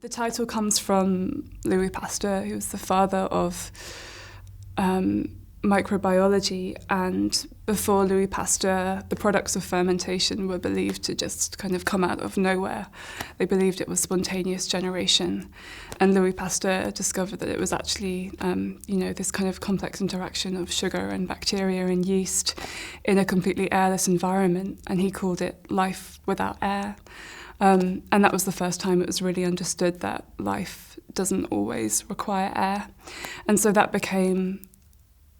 The title comes from Louis Pasteur, who was the father of microbiology, and before Louis Pasteur, the products of fermentation were believed to just kind of come out of nowhere. They believed it was spontaneous generation, and Louis Pasteur discovered that it was actually, this kind of complex interaction of sugar and bacteria and yeast in a completely airless environment, and he called it life without air. And that was the first time it was really understood that life doesn't always require air. And so that became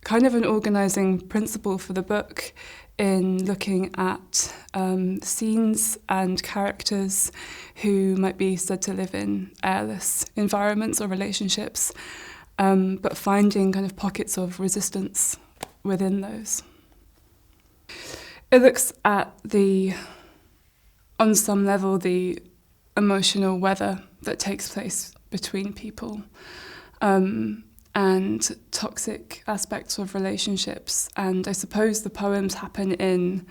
kind of an organising principle for the book in looking at scenes and characters who might be said to live in airless environments or relationships, but finding kind of pockets of resistance within those. It looks at on some level, the emotional weather that takes place between people, and toxic aspects of relationships. And I suppose the poems happen in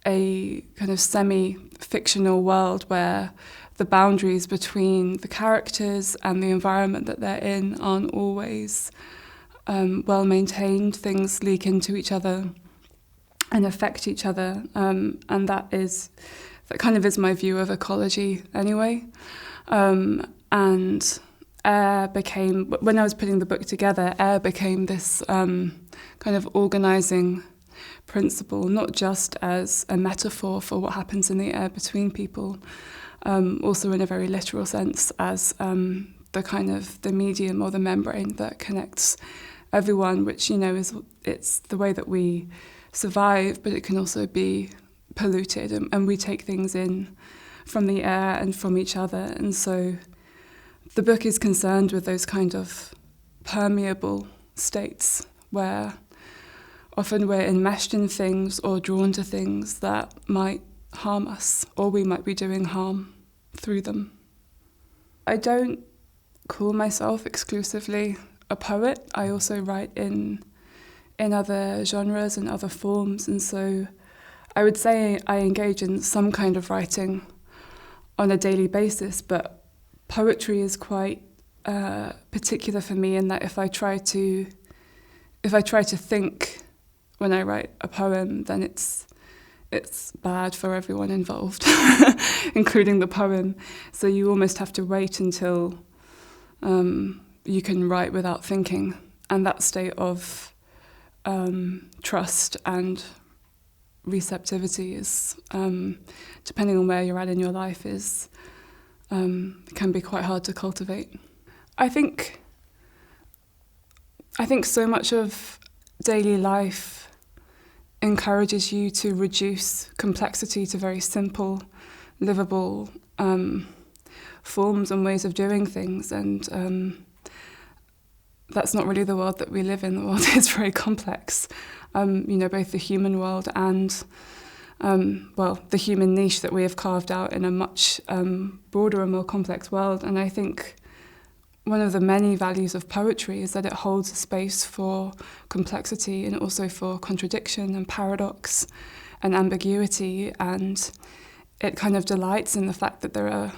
a kind of semi-fictional world where the boundaries between the characters and the environment that they're in aren't always well maintained. Things leak into each other and affect each other, and that kind of is my view of ecology anyway. And air became, when I was putting the book together, air became this kind of organising principle, not just as a metaphor for what happens in the air between people, also in a very literal sense as the kind of the medium or the membrane that connects everyone, which, it's the way that we survive, but it can also be polluted, and we take things in from the air and from each other. And so the book is concerned with those kind of permeable states where often we're enmeshed in things or drawn to things that might harm us, or we might be doing harm through them. I don't call myself exclusively a poet. I also write in other genres and other forms, and so I would say I engage in some kind of writing on a daily basis, but poetry is quite particular for me in that if I try to think when I write a poem, then it's bad for everyone involved, including the poem. So you almost have to wait until you can write without thinking, and that state of trust and receptivity is, depending on where you're at in your life, can be quite hard to cultivate. I think so much of daily life encourages you to reduce complexity to very simple, livable forms and ways of doing things, and that's not really the world that we live in. The world is very complex. Both the human world and, the human niche that we have carved out in a much broader and more complex world. And I think one of the many values of poetry is that it holds a space for complexity and also for contradiction and paradox and ambiguity. And it kind of delights in the fact that there are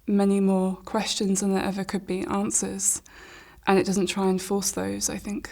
many more questions than there ever could be answers. And it doesn't try and force those, I think.